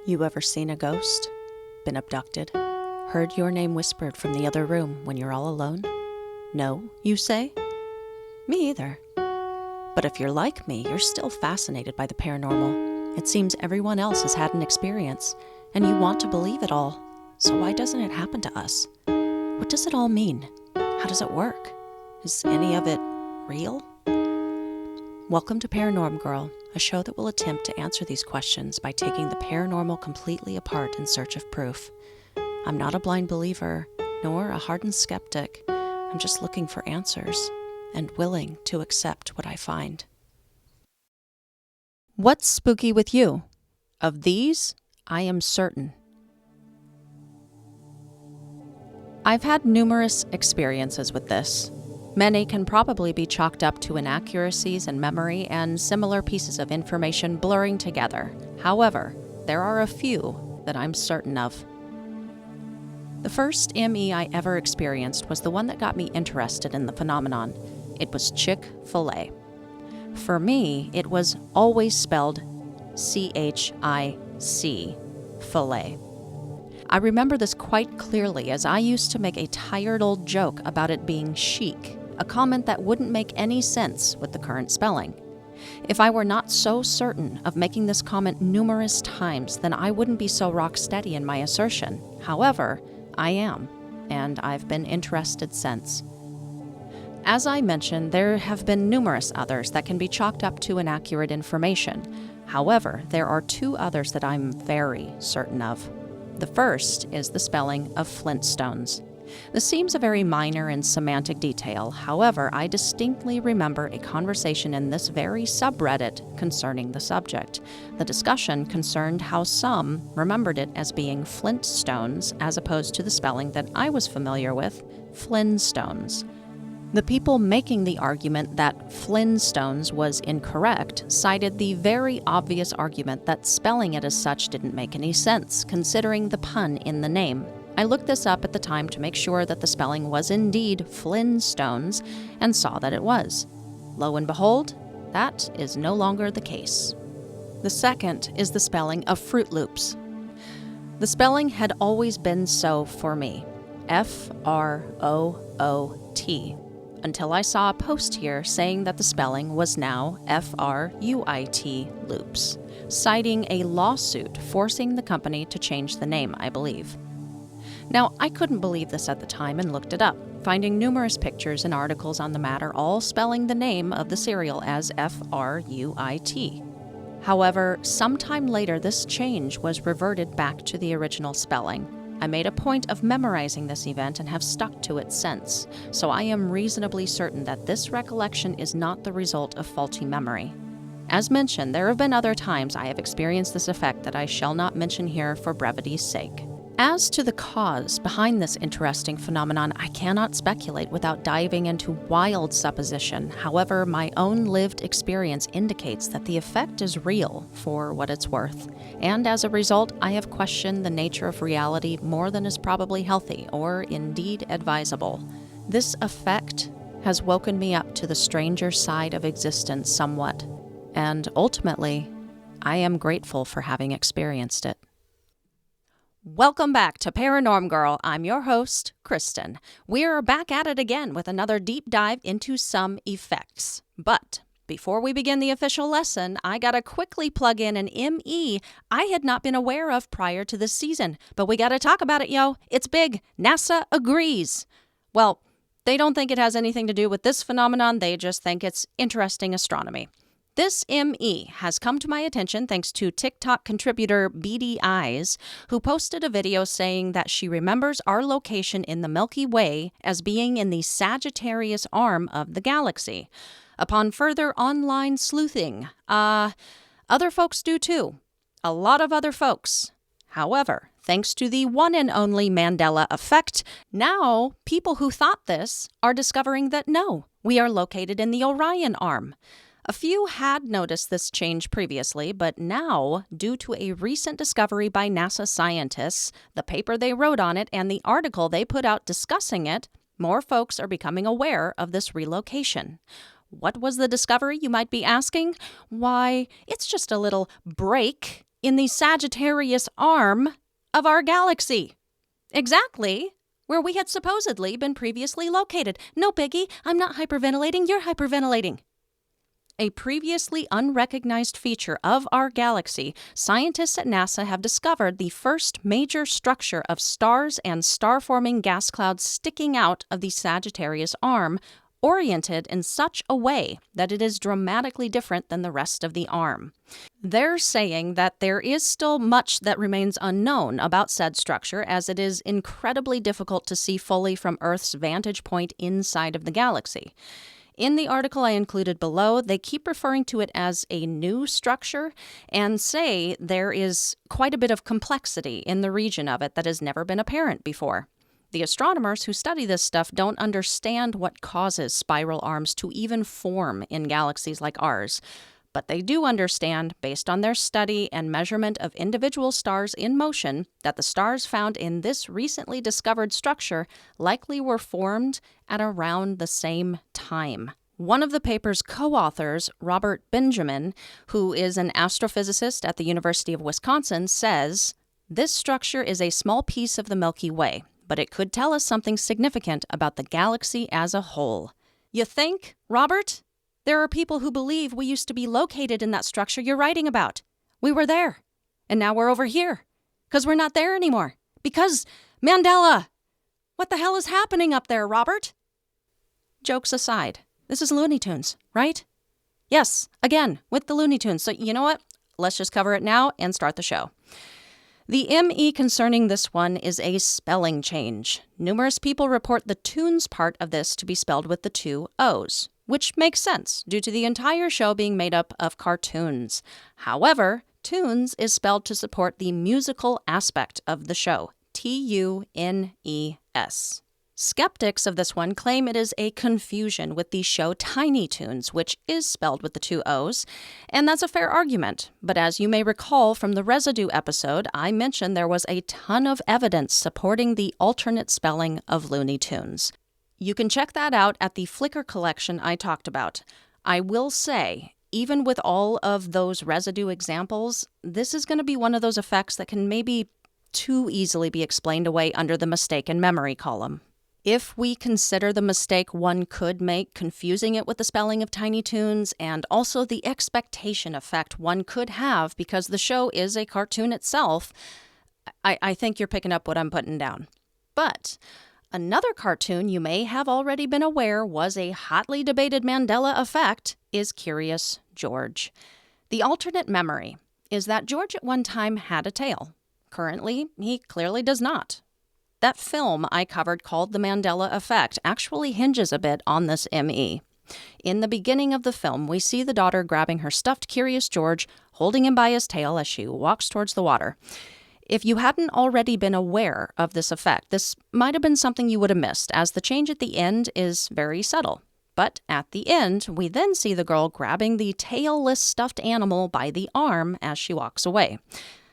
You ever seen a ghost? Been abducted? Heard your name whispered from the other room when you're all alone? No, you say? Me either. But if you're like me, you're still fascinated by the paranormal. It seems everyone else has had an experience, and you want to believe it all. So why doesn't it happen to us? What does it all mean? How does it work? Is any of it real? Welcome to Paranorm Girl, a show that will attempt to answer these questions by taking the paranormal completely apart in search of proof. I'm not a blind believer, nor a hardened skeptic. I'm just looking for answers and willing to accept what I find. What's spooky with you? Of these, I am certain. I've had numerous experiences with this. Many can probably be chalked up to inaccuracies in memory and similar pieces of information blurring together. However, there are a few that I'm certain of. The first ME I ever experienced was the one that got me interested in the phenomenon. It was Chick-fil-A. For me, it was always spelled C-H-I-C, filet. I remember this quite clearly as I used to make a tired old joke about it being chic, a comment that wouldn't make any sense with the current spelling. If I were not so certain of making this comment numerous times, then I wouldn't be so rock steady in my assertion. However, I am, and I've been interested since. As I mentioned, there have been numerous others that can be chalked up to inaccurate information. However, there are two others that I'm very certain of. The first is the spelling of Flintstones. This seems a very minor and semantic detail. However, I distinctly remember a conversation in this very subreddit concerning the subject. The discussion concerned how some remembered it as being Flintstones as opposed to the spelling that I was familiar with, Flintstones. The people making the argument that Flintstones was incorrect cited the very obvious argument that spelling it as such didn't make any sense, considering the pun in the name. I looked this up at the time to make sure that the spelling was indeed Flintstones, and saw that it was. Lo and behold, that is no longer the case. The second is the spelling of Fruit Loops. The spelling had always been so for me, F-R-O-O-T. Until I saw a post here saying that the spelling was now F-R-U-I-T loops, citing a lawsuit forcing the company to change the name, I believe. Now, I couldn't believe this at the time and looked it up, finding numerous pictures and articles on the matter all spelling the name of the cereal as F-R-U-I-T. However, sometime later this change was reverted back to the original spelling. I made a point of memorizing this event and have stuck to it since, so I am reasonably certain that this recollection is not the result of faulty memory. As mentioned, there have been other times I have experienced this effect that I shall not mention here for brevity's sake. As to the cause behind this interesting phenomenon, I cannot speculate without diving into wild supposition. However, my own lived experience indicates that the effect is real for what it's worth. And as a result, I have questioned the nature of reality more than is probably healthy or indeed advisable. This effect has woken me up to the stranger side of existence somewhat. And ultimately, I am grateful for having experienced it. Welcome back to Paranorm Girl. I'm your host, Kristen. We're back at it again with another deep dive into some effects. But before we begin the official lesson, I gotta quickly plug in an ME I had not been aware of prior to this season. But we gotta talk about it, yo. It's big. NASA agrees. Well, they don't think it has anything to do with this phenomenon. They just think it's interesting astronomy. This ME has come to my attention thanks to TikTok contributor Beady Eyes, who posted a video saying that she remembers our location in the Milky Way as being in the Sagittarius arm of the galaxy. Upon further online sleuthing, other folks do too. A lot of other folks. However, thanks to the one and only Mandela Effect, now people who thought this are discovering that no, we are located in the Orion arm. A few had noticed this change previously, but now, due to a recent discovery by NASA scientists, the paper they wrote on it, and the article they put out discussing it, more folks are becoming aware of this relocation. What was the discovery, you might be asking? Why, it's just a little break in the Sagittarius arm of our galaxy. Exactly where we had supposedly been previously located. No biggie, I'm not hyperventilating, you're hyperventilating. A previously unrecognized feature of our galaxy, scientists at NASA have discovered the first major structure of stars and star-forming gas clouds sticking out of the Sagittarius arm, oriented in such a way that it is dramatically different than the rest of the arm. They're saying that there is still much that remains unknown about said structure, as it is incredibly difficult to see fully from Earth's vantage point inside of the galaxy. In the article I included below, they keep referring to it as a new structure and say there is quite a bit of complexity in the region of it that has never been apparent before. The astronomers who study this stuff don't understand what causes spiral arms to even form in galaxies like ours, but they do understand, based on their study and measurement of individual stars in motion, that the stars found in this recently discovered structure likely were formed at around the same time. One of the paper's co-authors, Robert Benjamin, who is an astrophysicist at the University of Wisconsin, says, "This structure is a small piece of the Milky Way, but it could tell us something significant about the galaxy as a whole." You think, Robert? There are people who believe we used to be located in that structure you're writing about. We were there, and now we're over here, because we're not there anymore. Because Mandela! What the hell is happening up there, Robert? Jokes aside, this is Looney Tunes, right? Yes, again, with the Looney Tunes. So you know what? Let's just cover it now and start the show. The ME concerning this one is a spelling change. Numerous people report the tunes part of this to be spelled with the two O's, which makes sense due to the entire show being made up of cartoons. However, tunes is spelled to support the musical aspect of the show, Tunes. Skeptics of this one claim it is a confusion with the show Tiny Toons, which is spelled with the two O's, and that's a fair argument. But as you may recall from the Residue episode, I mentioned there was a ton of evidence supporting the alternate spelling of Looney Tunes. You can check that out at the Flickr collection I talked about. I will say, even with all of those Residue examples, this is going to be one of those effects that can maybe too easily be explained away under the mistaken memory column. If we consider the mistake one could make confusing it with the spelling of Tiny Toons, and also the expectation effect one could have because the show is a cartoon itself, I think you're picking up what I'm putting down. But another cartoon you may have already been aware was a hotly debated Mandela effect is Curious George. The alternate memory is that George at one time had a tail. Currently, he clearly does not. That film I covered called The Mandela Effect actually hinges a bit on this ME. In the beginning of the film, we see the daughter grabbing her stuffed Curious George, holding him by his tail as she walks towards the water. If you hadn't already been aware of this effect, this might have been something you would have missed, as the change at the end is very subtle. But at the end, we then see the girl grabbing the tailless stuffed animal by the arm as she walks away.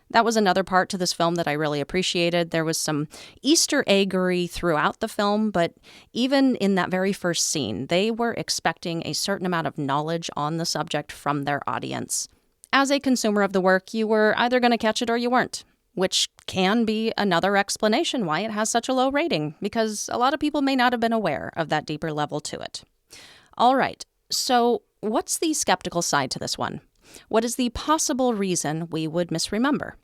That was another part to this film that I really appreciated. There was some Easter eggery throughout the film, but even in that very first scene, they were expecting a certain amount of knowledge on the subject from their audience. As a consumer of the work, you were either going to catch it or you weren't, which can be another explanation why it has such a low rating, because a lot of people may not have been aware of that deeper level to it. All right, so what's the skeptical side to this one? What is the possible reason we would misremember?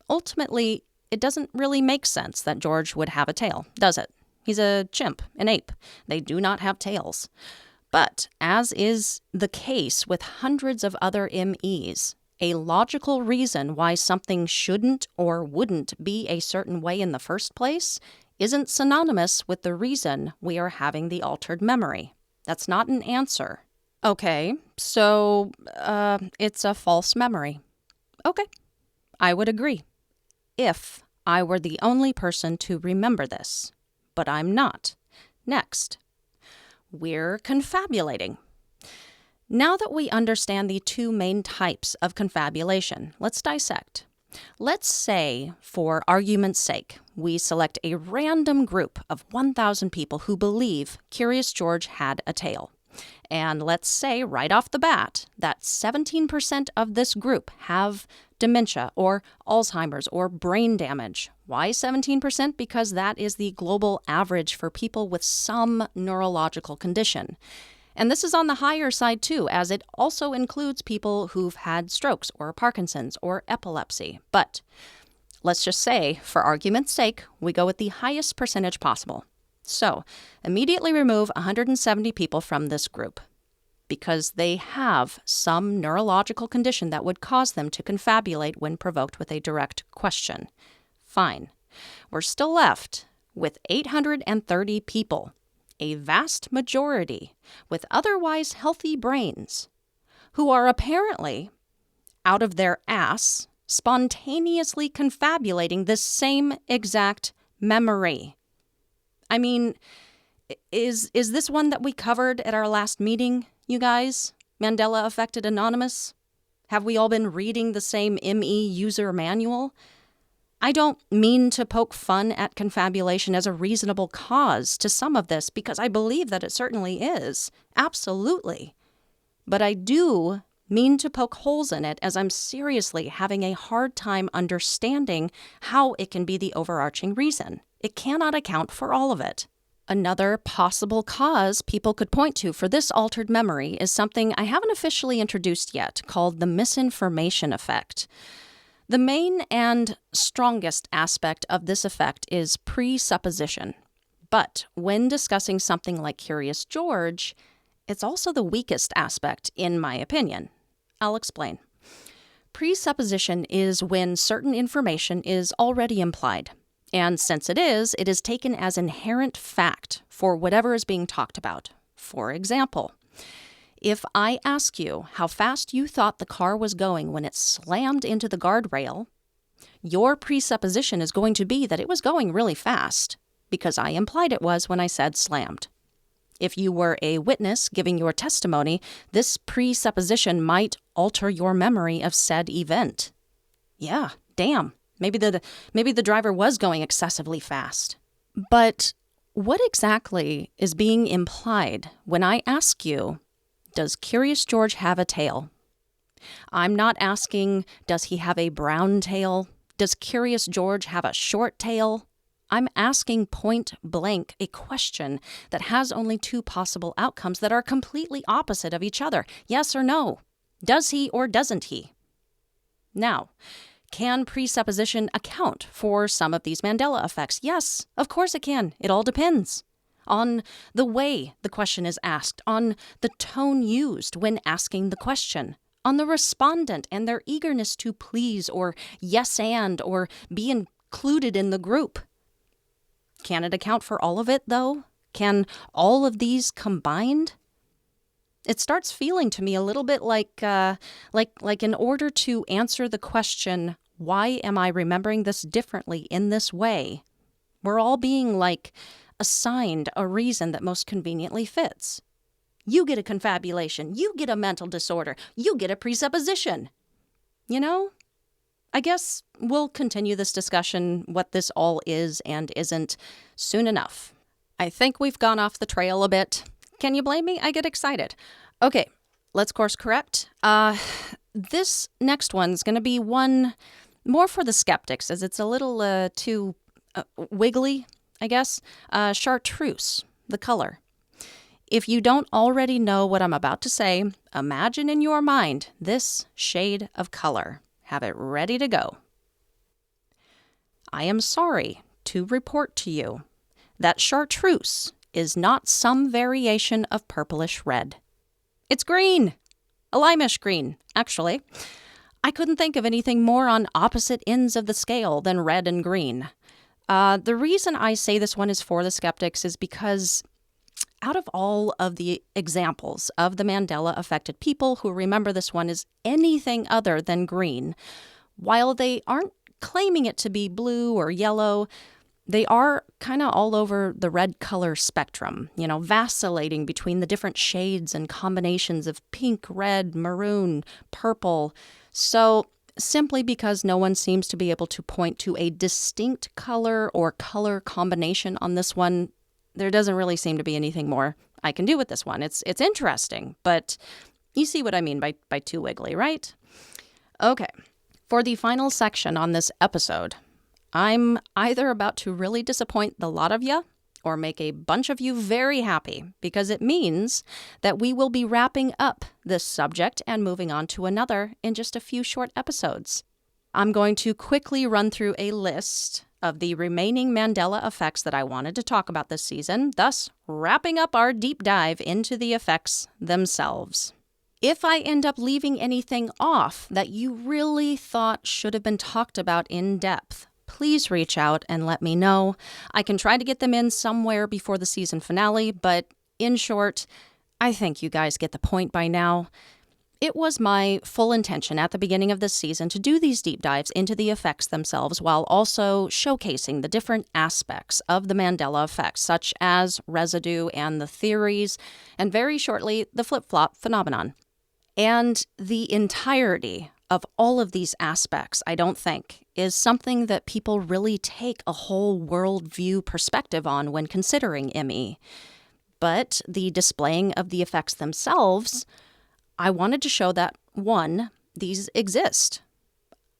Ultimately, it doesn't really make sense that George would have a tail, does it? He's a chimp, an ape. They do not have tails. But, as is the case with hundreds of other MEs, a logical reason why something shouldn't or wouldn't be a certain way in the first place isn't synonymous with the reason we are having the altered memory. That's not an answer. Okay, so, it's a false memory. Okay, I would agree. If I were the only person to remember this. But I'm not. Next, we're confabulating. Now that we understand the two main types of confabulation, let's dissect. Let's say, for argument's sake, we select a random group of 1,000 people who believe Curious George had a tail. And let's say right off the bat that 17% of this group have dementia or Alzheimer's or brain damage. Why 17%? Because that is the global average for people with some neurological condition. And this is on the higher side too, as it also includes people who've had strokes or Parkinson's or epilepsy. But let's just say, for argument's sake, we go with the highest percentage possible. So immediately remove 170 people from this group because they have some neurological condition that would cause them to confabulate when provoked with a direct question. Fine. We're still left with 830 people, a vast majority with otherwise healthy brains, who are apparently, out of their ass, spontaneously confabulating this same exact memory. I mean, is this one that we covered at our last meeting, you guys? Mandela Affected Anonymous? Have we all been reading the same ME user manual? I don't mean to poke fun at confabulation as a reasonable cause to some of this, because I believe that it certainly is. Absolutely. But I do mean to poke holes in it, as I'm seriously having a hard time understanding how it can be the overarching reason. It cannot account for all of it. Another possible cause people could point to for this altered memory is something I haven't officially introduced yet, called the misinformation effect. The main and strongest aspect of this effect is presupposition. But when discussing something like Curious George, it's also the weakest aspect, in my opinion. I'll explain. Presupposition is when certain information is already implied. And since it is taken as inherent fact for whatever is being talked about. For example, if I ask you how fast you thought the car was going when it slammed into the guardrail, your presupposition is going to be that it was going really fast, because I implied it was when I said slammed. If you were a witness giving your testimony, this presupposition might alter your memory of said event. Yeah, damn. Maybe the driver was going excessively fast. But what exactly is being implied when I ask you, does Curious George have a tail? I'm not asking, does he have a brown tail? Does Curious George have a short tail? I'm asking point blank a question that has only two possible outcomes that are completely opposite of each other. Yes or no? Does he or doesn't he? Now, can presupposition account for some of these Mandela effects? Yes, of course it can. It all depends on the way the question is asked, on the tone used when asking the question, on the respondent and their eagerness to please or yes and or be included in the group. Can it account for all of it, though? Can all of these combined? It starts feeling to me a little bit like in order to answer the question, why am I remembering this differently in this way? We're all being assigned a reason that most conveniently fits. You get a confabulation. You get a mental disorder. You get a presupposition. You know? I guess we'll continue this discussion, what this all is and isn't, soon enough. I think we've gone off the trail a bit. Can you blame me? I get excited. Okay, let's course correct. This next one's going to be one more for the skeptics, as it's a little too wiggly, I guess. Chartreuse, the color. If you don't already know what I'm about to say, imagine in your mind this shade of color. Have it ready to go. I am sorry to report to you that chartreuse is not some variation of purplish red. It's green, a limeish green, actually. I couldn't think of anything more on opposite ends of the scale than red and green. The reason I say this one is for the skeptics is because out of all of the examples of the Mandela-affected people who remember this one as anything other than green, while they aren't claiming it to be blue or yellow, they are kind of all over the red color spectrum, vacillating between the different shades and combinations of pink, red, maroon, purple. So simply because no one seems to be able to point to a distinct color or color combination on this one, there doesn't really seem to be anything more I can do with this one. It's interesting, but you see what I mean by too wiggly, right? Okay. For the final section on this episode, I'm either about to really disappoint the lot of you or make a bunch of you very happy, because it means that we will be wrapping up this subject and moving on to another in just a few short episodes. I'm going to quickly run through a list of the remaining Mandela effects that I wanted to talk about this season, thus wrapping up our deep dive into the effects themselves. If I end up leaving anything off that you really thought should have been talked about in depth, please reach out and let me know. I can try to get them in somewhere before the season finale, but in short, I think you guys get the point by now. It was my full intention at the beginning of this season to do these deep dives into the effects themselves while also showcasing the different aspects of the Mandela effects, such as residue and the theories, and very shortly, the flip-flop phenomenon. And the entirety of all of these aspects, I don't think, is something that people really take a whole worldview perspective on when considering ME. But the displaying of the effects themselves, I wanted to show that, one, these exist.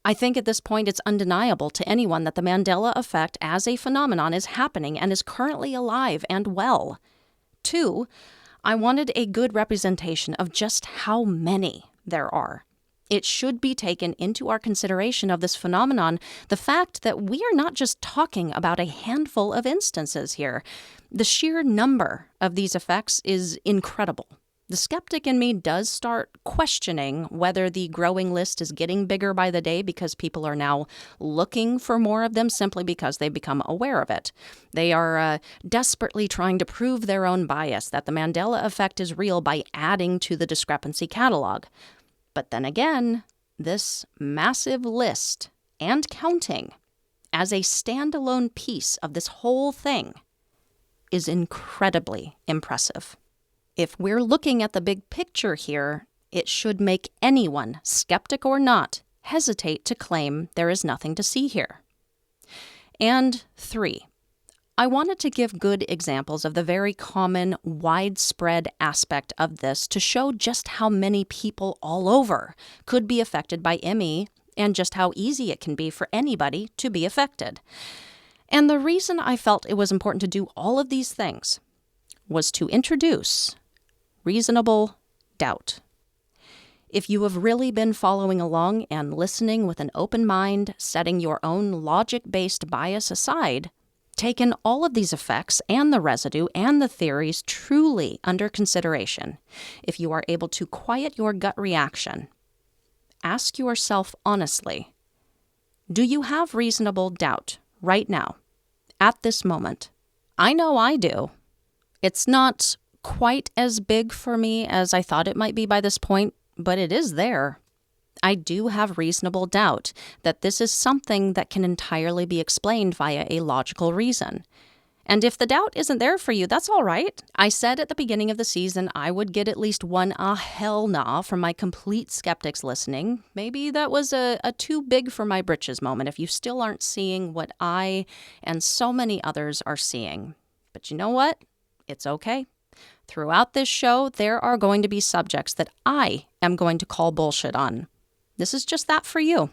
I think at this point it's undeniable to anyone that the Mandela effect as a phenomenon is happening and is currently alive and well. Two, I wanted a good representation of just how many there are. It should be taken into our consideration of this phenomenon, the fact that we are not just talking about a handful of instances here. The sheer number of these effects is incredible. The skeptic in me does start questioning whether the growing list is getting bigger by the day because people are now looking for more of them simply because they become aware of it. They are desperately trying to prove their own bias, that the Mandela effect is real by adding to the discrepancy catalog. But then again, this massive list and counting as a standalone piece of this whole thing is incredibly impressive. If we're looking at the big picture here, it should make anyone, skeptic or not, hesitate to claim there is nothing to see here. And 3, I wanted to give good examples of the very common, widespread aspect of this to show just how many people all over could be affected by ME and just how easy it can be for anybody to be affected. And the reason I felt it was important to do all of these things was to introduce reasonable doubt. If you have really been following along and listening with an open mind, setting your own logic-based bias aside, taken all of these effects and the residue and the theories truly under consideration, if you are able to quiet your gut reaction, ask yourself honestly, do you have reasonable doubt right now, at this moment? I know I do. It's not quite as big for me as I thought it might be by this point, but it is there. I do have reasonable doubt that this is something that can entirely be explained via a logical reason. And if the doubt isn't there for you, that's all right. I said at the beginning of the season I would get at least one hell nah from my complete skeptics listening. Maybe that was a too big for my britches moment if you still aren't seeing what I and so many others are seeing. But you know what? It's okay. Throughout this show, there are going to be subjects that I am going to call bullshit on. This is just that for you.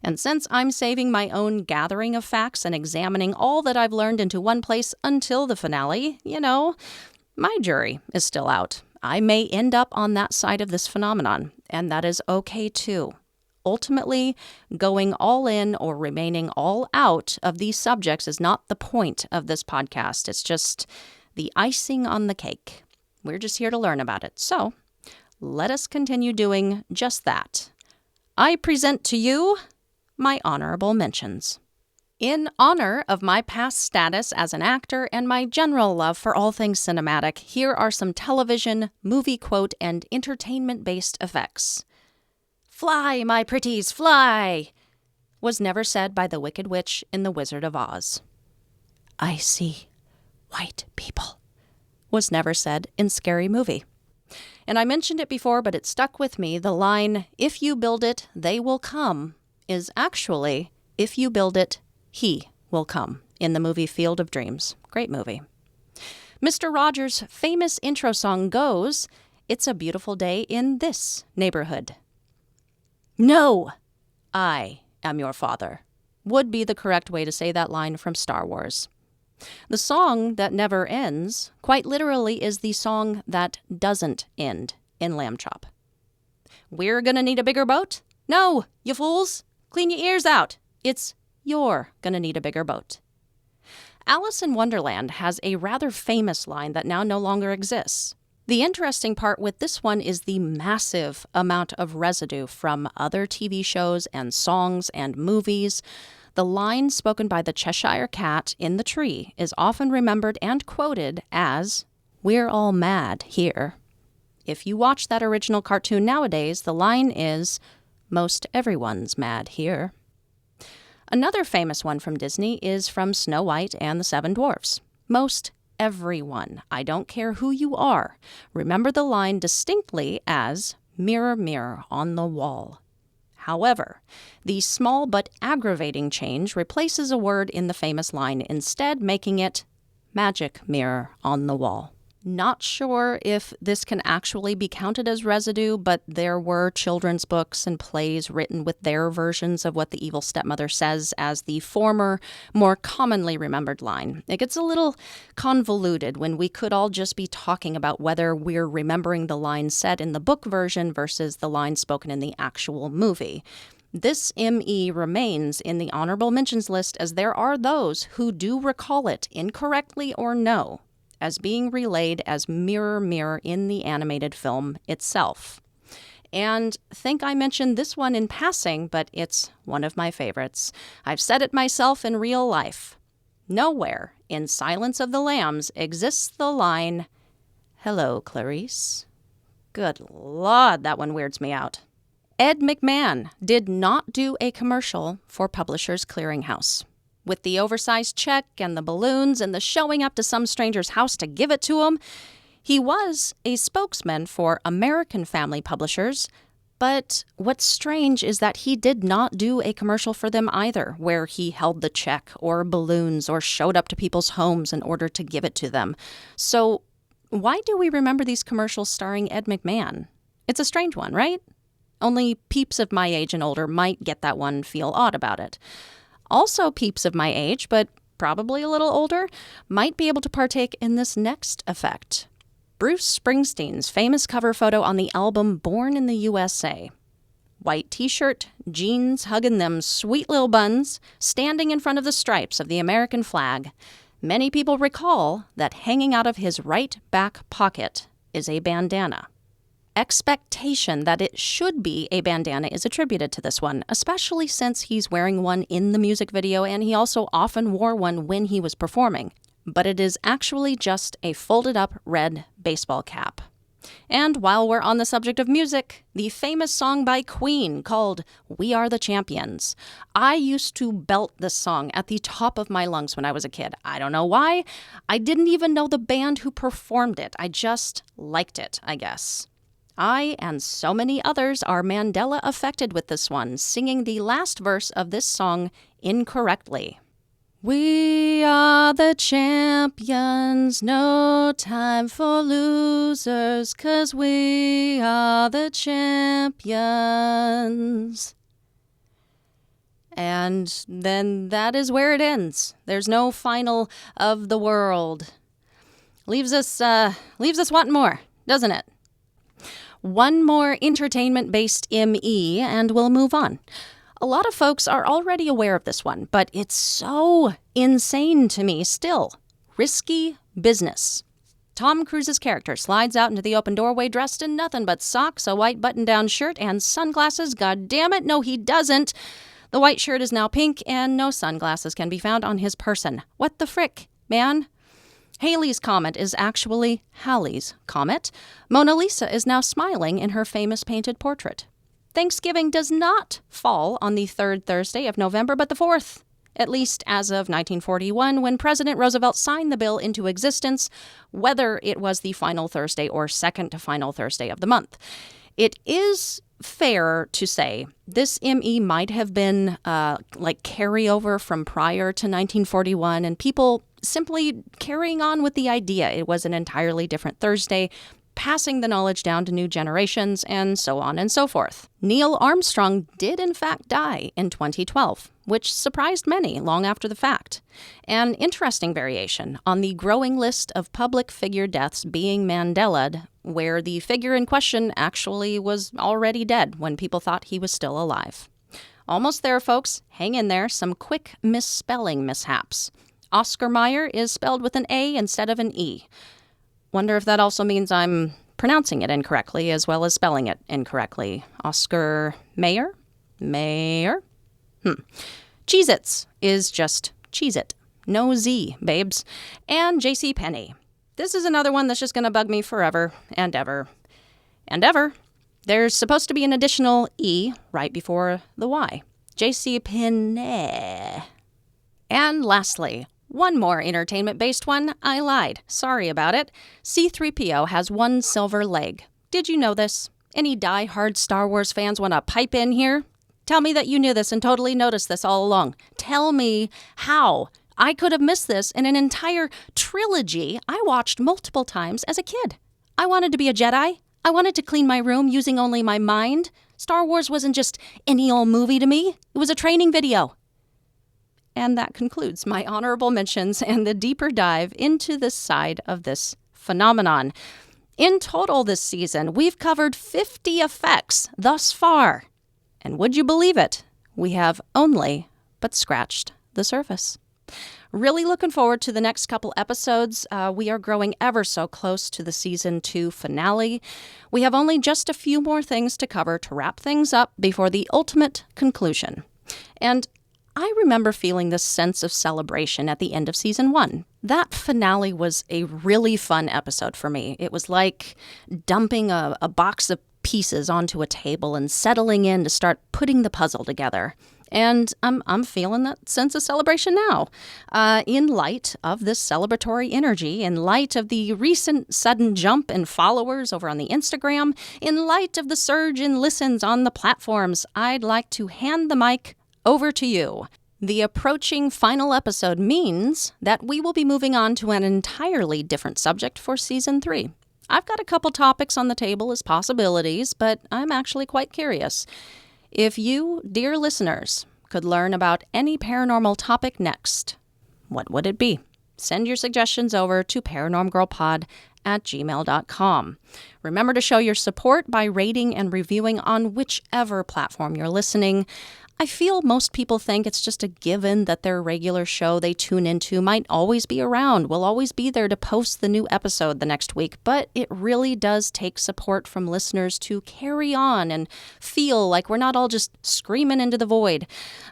And since I'm saving my own gathering of facts and examining all that I've learned into one place until the finale, my jury is still out. I may end up on that side of this phenomenon, and that is okay too. Ultimately, going all in or remaining all out of these subjects is not the point of this podcast. It's just the icing on the cake. We're just here to learn about it. So let us continue doing just that. I present to you my honorable mentions. In honor of my past status as an actor and my general love for all things cinematic, here are some television, movie quote, and entertainment-based effects. "Fly, my pretties, fly!" was never said by the Wicked Witch in The Wizard of Oz. "I see white people" was never said in Scary Movie. And I mentioned it before, but it stuck with me. The line, "If you build it, they will come," is actually, "If you build it, he will come," in the movie Field of Dreams. Great movie. Mr. Rogers' famous intro song goes, "It's a beautiful day in this neighborhood." No! I am your father, would be the correct way to say that line from Star Wars. The song that never ends, quite literally, is the song that doesn't end in Lamb Chop. We're gonna need a bigger boat? No, you fools! Clean your ears out! It's you're gonna need a bigger boat. Alice in Wonderland has a rather famous line that now no longer exists. The interesting part with this one is the massive amount of residue from other TV shows and songs and movies. The line spoken by the Cheshire Cat in the tree is often remembered and quoted as, "We're all mad here." If you watch that original cartoon nowadays, the line is, "Most everyone's mad here." Another famous one from Disney is from Snow White and the Seven Dwarfs. Most everyone, I don't care who you are, remember the line distinctly as, "Mirror, mirror on the wall." However, the small but aggravating change replaces a word in the famous line, instead making it "magic mirror on the wall." Not sure if this can actually be counted as residue, but there were children's books and plays written with their versions of what the evil stepmother says as the former, more commonly remembered line. It gets a little convoluted when we could all just be talking about whether we're remembering the line said in the book version versus the line spoken in the actual movie. This ME remains in the honorable mentions list as there are those who do recall it, incorrectly or no, as being relayed as mirror, mirror in the animated film itself. And think I mentioned this one in passing, but it's one of my favorites. I've said it myself in real life. Nowhere in Silence of the Lambs exists the line, "Hello, Clarice." Good Lord, that one weirds me out. Ed McMahon did not do a commercial for Publishers Clearinghouse. With the oversized check and the balloons and the showing up to some stranger's house to give it to him, he was a spokesman for American Family Publishers, but what's strange is that he did not do a commercial for them either, where he held the check or balloons or showed up to people's homes in order to give it to them. So why do we remember these commercials starring Ed McMahon? It's a strange one, right? Only peeps of my age and older might get that one, feel odd about it. Also peeps of my age, but probably a little older, might be able to partake in this next effect. Bruce Springsteen's famous cover photo on the album Born in the USA. White t-shirt, jeans, hugging them sweet little buns, standing in front of the stripes of the American flag. Many people recall that hanging out of his right back pocket is a bandana. Expectation that it should be a bandana is attributed to this one, especially since he's wearing one in the music video and he also often wore one when he was performing. But it is actually just a folded up red baseball cap. And while we're on the subject of music, the famous song by Queen called "We Are the Champions." I used to belt this song at the top of my lungs when I was a kid. I don't know why. I didn't even know the band who performed it. I just liked it, I guess. I and so many others are Mandela affected with this one, singing the last verse of this song incorrectly. We are the champions, no time for losers, 'cause we are the champions. And then that is where it ends. There's no final of the world. Leaves us wanting more, doesn't it? One more entertainment-based ME, and we'll move on. A lot of folks are already aware of this one, but it's so insane to me still. Risky business. Tom Cruise's character slides out into the open doorway dressed in nothing but socks, a white button-down shirt, and sunglasses. God damn it, no he doesn't. The white shirt is now pink, and no sunglasses can be found on his person. What the frick, man? Halley's Comet is actually Halley's Comet. Mona Lisa is now smiling in her famous painted portrait. Thanksgiving does not fall on the third Thursday of November, but the fourth, at least as of 1941, when President Roosevelt signed the bill into existence, whether it was the final Thursday or second to final Thursday of the month. It is fair to say this ME might have been like carryover from prior to 1941 and people simply carrying on with the idea it was an entirely different Thursday, passing the knowledge down to new generations, and so on and so forth. Neil Armstrong did in fact die in 2012, which surprised many long after the fact. An interesting variation on the growing list of public figure deaths being Mandela'd, where the figure in question actually was already dead when people thought he was still alive. Almost there, folks. Hang in there. Some quick misspelling mishaps. Oscar Mayer is spelled with an A instead of an E. Wonder if that also means I'm pronouncing it incorrectly as well as spelling it incorrectly. Oscar Mayer? Mayer? Cheez-Its is just Cheez-It. No Z, babes. And J.C. Penney. This is another one that's just going to bug me forever and ever and ever. There's supposed to be an additional E right before the Y. J.C. Penney. And lastly, one more entertainment-based one. I lied. Sorry about it. C-3PO has one silver leg. Did you know this? Any die-hard Star Wars fans want to pipe in here? Tell me that you knew this and totally noticed this all along. Tell me how I could have missed this in an entire trilogy I watched multiple times as a kid. I wanted to be a Jedi. I wanted to clean my room using only my mind. Star Wars wasn't just any old movie to me. It was a training video. And that concludes my honorable mentions and the deeper dive into this side of this phenomenon. In total this season, we've covered 50 effects thus far. And would you believe it? We have only but scratched the surface. Really looking forward to the next couple episodes. We are growing ever so close to the season 2 finale. We have only just a few more things to cover to wrap things up before the ultimate conclusion. And I remember feeling this sense of celebration at the end of season 1. That finale was a really fun episode for me. It was like dumping a box of pieces onto a table and settling in to start putting the puzzle together. And I'm feeling that sense of celebration now. In light of this celebratory energy, in light of the recent sudden jump in followers over on the Instagram, in light of the surge in listens on the platforms, I'd like to hand the mic over to you. The approaching final episode means that we will be moving on to an entirely different subject for season 3. I've got a couple topics on the table as possibilities, but I'm actually quite curious. If you, dear listeners, could learn about any paranormal topic next, what would it be? Send your suggestions over to paranormgirlpod@gmail.com. Remember to show your support by rating and reviewing on whichever platform you're listening. I feel most people think it's just a given that their regular show they tune into might always be around, will always be there to post the new episode the next week, but it really does take support from listeners to carry on and feel like we're not all just screaming into the void.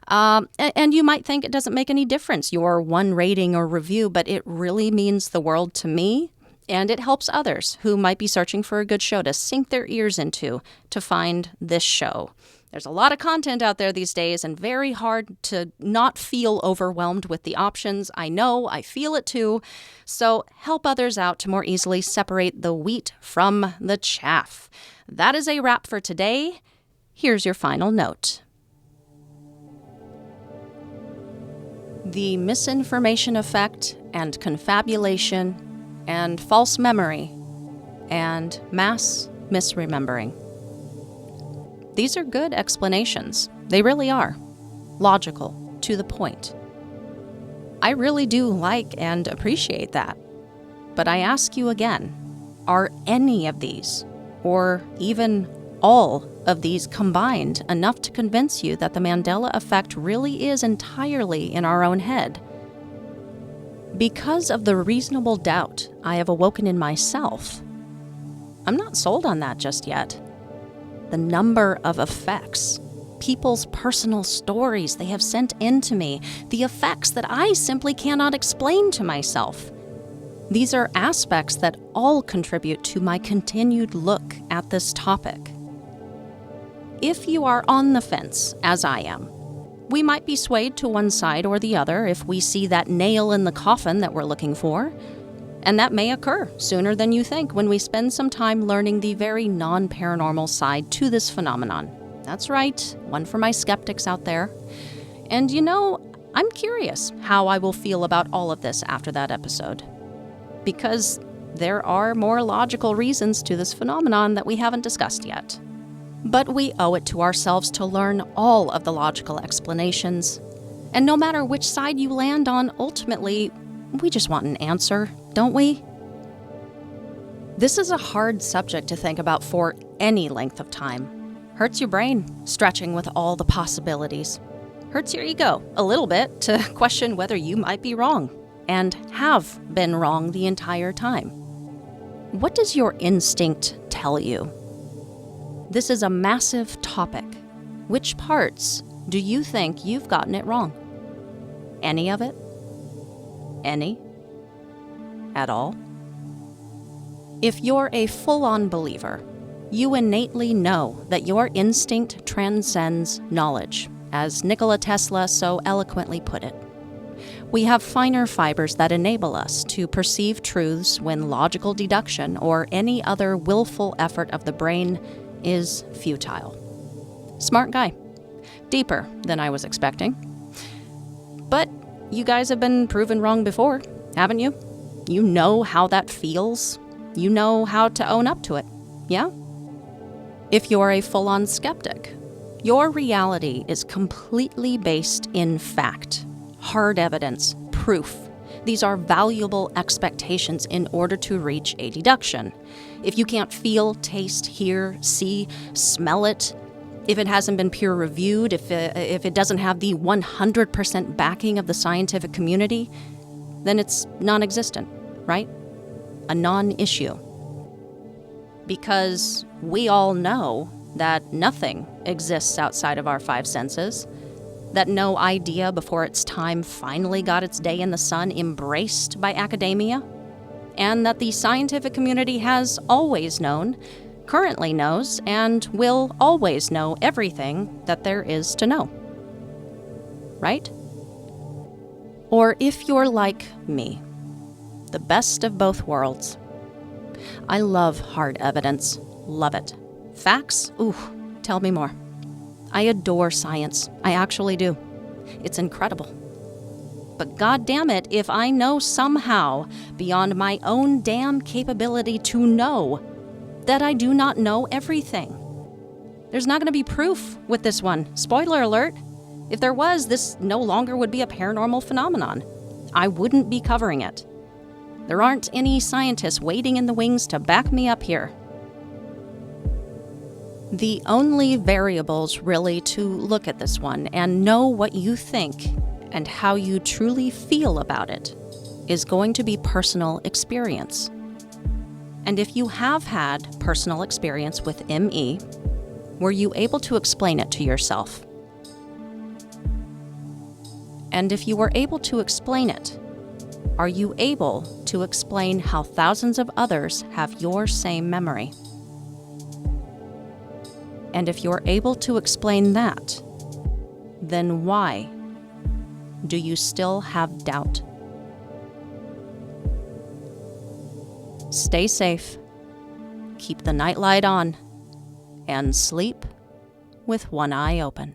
And you might think it doesn't make any difference, your one rating or review, but it really means the world to me. And it helps others who might be searching for a good show to sink their ears into to find this show. There's a lot of content out there these days and very hard to not feel overwhelmed with the options. I know, I feel it too. So help others out to more easily separate the wheat from the chaff. That is a wrap for today. Here's your final note. The misinformation effect and confabulation and false memory and mass misremembering. These are good explanations. They really are. Logical, to the point. I really do like and appreciate that. But I ask you again, are any of these, or even all of these combined, enough to convince you that the Mandela Effect really is entirely in our own head? Because of the reasonable doubt I have awoken in myself, I'm not sold on that just yet. The number of effects, people's personal stories they have sent in to me, the effects that I simply cannot explain to myself. These are aspects that all contribute to my continued look at this topic. If you are on the fence, as I am, we might be swayed to one side or the other if we see that nail in the coffin that we're looking for. And that may occur sooner than you think when we spend some time learning the very non-paranormal side to this phenomenon. That's right, one for my skeptics out there. And you know, I'm curious how I will feel about all of this after that episode. Because there are more logical reasons to this phenomenon that we haven't discussed yet. But we owe it to ourselves to learn all of the logical explanations. And no matter which side you land on, ultimately, we just want an answer, don't we? This is a hard subject to think about for any length of time. Hurts your brain, stretching with all the possibilities. Hurts your ego a little bit to question whether you might be wrong, and have been wrong the entire time. What does your instinct tell you? This is a massive topic. Which parts do you think you've gotten it wrong? Any of it? Any? At all? If you're a full-on believer, you innately know that your instinct transcends knowledge, as Nikola Tesla so eloquently put it. We have finer fibers that enable us to perceive truths when logical deduction or any other willful effort of the brain is futile. Smart guy. Deeper than I was expecting. But you guys have been proven wrong before, haven't you? You know how that feels. You know how to own up to it, yeah? If you're a full-on skeptic, your reality is completely based in fact, hard evidence, proof. These are valuable expectations in order to reach a deduction. If you can't feel, taste, hear, see, smell it, if it hasn't been peer-reviewed, if it doesn't have the 100% backing of the scientific community, then it's non-existent, right? A non-issue. Because we all know that nothing exists outside of our five senses, that no idea before its time finally got its day in the sun embraced by academia, and that the scientific community has always known, currently knows, and will always know everything that there is to know. Right? Or if you're like me, the best of both worlds. I love hard evidence. Love it. Facts? Ooh, tell me more. I adore science. I actually do. It's incredible. But goddamn it, if I know somehow, beyond my own damn capability to know, that I do not know everything. There's not going to be proof with this one. Spoiler alert. If there was, this no longer would be a paranormal phenomenon. I wouldn't be covering it. There aren't any scientists waiting in the wings to back me up here. The only variables really to look at this one and know what you think and how you truly feel about it is going to be personal experience. And if you have had personal experience with ME, were you able to explain it to yourself? And if you were able to explain it, are you able to explain how thousands of others have your same memory? And if you're able to explain that, then why do you still have doubt? Stay safe, keep the nightlight on, and sleep with one eye open.